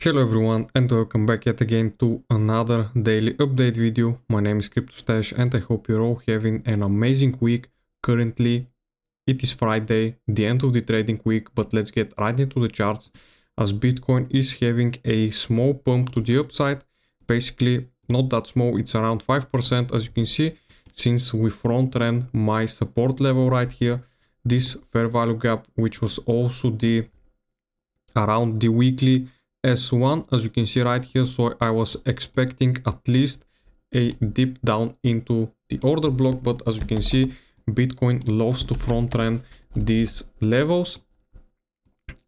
Hello everyone and welcome back yet again to another daily update video. My name is CryptoStash and I hope you're all having an amazing week. Currently it is Friday, the end of the trading week, but let's get right into the charts as Bitcoin is having a small pump to the upside. Basically not that small, it's around 5% as you can see, since we front ran my support level right here, this fair value gap, which was also the around the weekly S1 as you can see right here. So I was expecting at least a dip down into the order block, but as you can see, Bitcoin loves to front run these levels.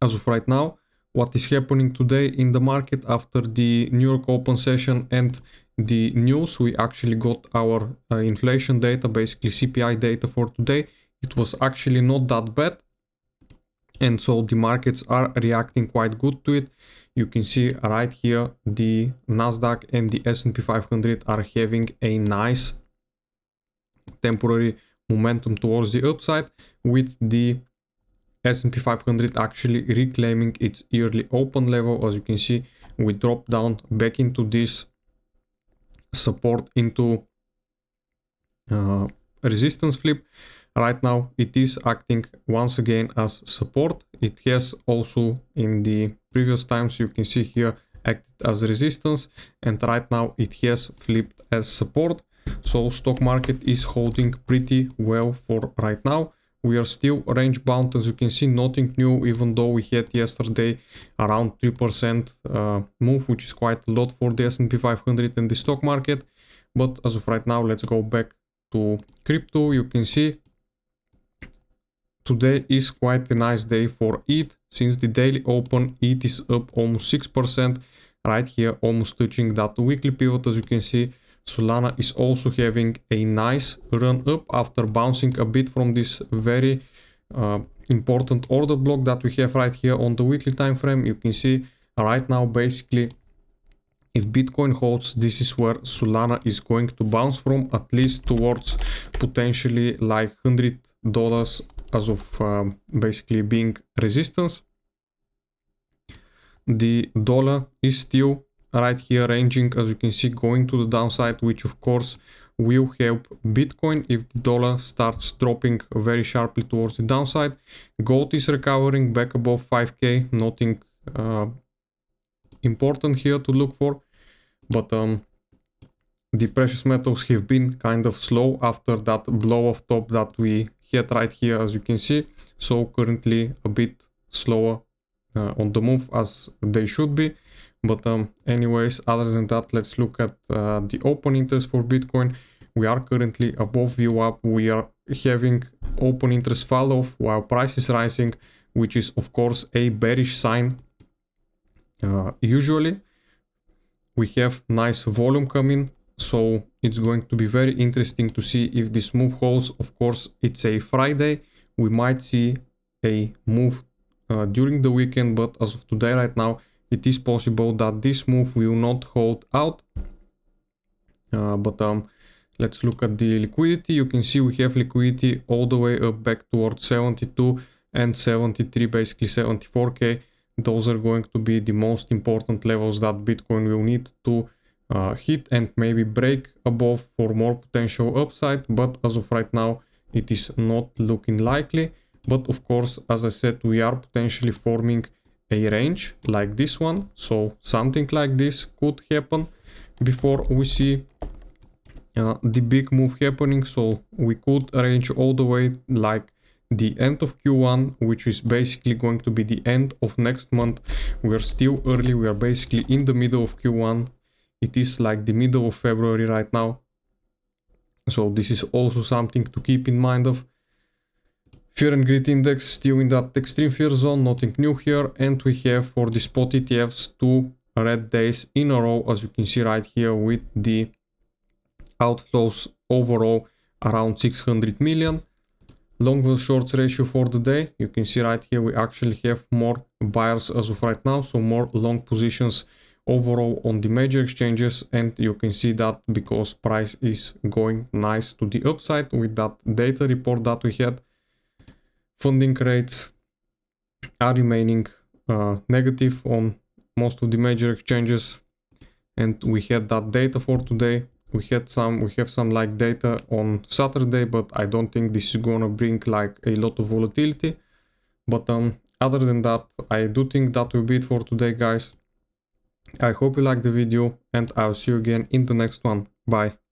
As of right now, what is happening today in the market after the New York open session and the news, we actually got our inflation data, basically CPI data for today. It was actually not that bad, and so the markets are reacting quite good to it. You can see right here the Nasdaq and the S&P 500 are having a nice temporary momentum towards the upside, with the S&P 500 actually reclaiming its yearly open level. As you can see, we dropped down back into this support into resistance flip. Right now it is acting once again as support. It has also in the previous times, you can see here, acted as resistance, and right now it has flipped as support. So stock market is holding pretty well for right now. We are still range bound, as you can see, nothing new, even though we had yesterday around 3% move, which is quite a lot for the S&P 500 and the stock market. But as of right now, let's go back to crypto. You can see today is quite a nice day for ETH. Since the daily open, ETH is up almost 6% right here, almost touching that weekly pivot. As you can see, Solana is also having a nice run up after bouncing a bit from this very important order block that we have right here on the weekly time frame. You can see right now, basically, if Bitcoin holds, this is where Solana is going to bounce from, at least towards potentially like $100 as of basically being resistance. The dollar is still right here ranging, as you can see, going to the downside, which of course will help Bitcoin if the dollar starts dropping very sharply towards the downside. Gold is recovering back above 5k, nothing important here to look for, but the precious metals have been kind of slow after that blow off top that we had right here, as you can see. So currently a bit slower on the move as they should be. But anyways, other than that, let's look at the open interest for Bitcoin. We are currently above VWAP. We are having open interest fall off while price is rising, which is of course a bearish sign. Usually we have nice volume coming, so it's going to be very interesting to see if this move holds. Of course, it's a Friday. We might see a move during the weekend, but as of today, right now, it is possible that this move will not hold out. Let's look at the liquidity. You can see we have liquidity all the way up back towards 72 and 73, basically 74k. Those are going to be the most important levels that Bitcoin will need to hit and maybe break above for more potential upside. But as of right now, it is not looking likely. But of course, as I said, we are potentially forming a range like this one. So something like this could happen before we see the big move happening. So we could range all the way like the end of Q1, which is basically going to be the end of next month. We are still early. We are basically in the middle of Q1. It is like the middle of February right now. So this is also something to keep in mind of. Fear and greed index still in that extreme fear zone, nothing new here. And we have for the spot ETFs 2 red days in a row, as you can see right here, with the outflows overall around 600 million. Long versus shorts ratio for the day, you can see right here we actually have more buyers as of right now, so more long positions overall on the major exchanges. And you can see that because price is going nice to the upside with that data report that we had. Funding rates are remaining negative on most of the major exchanges, and we had that data for today. We have some like data on Saturday, but I don't think this is gonna bring like a lot of volatility. But other than that, I do think that will be it for today, guys. I hope you liked the video, and I'll see you again in the next one. Bye.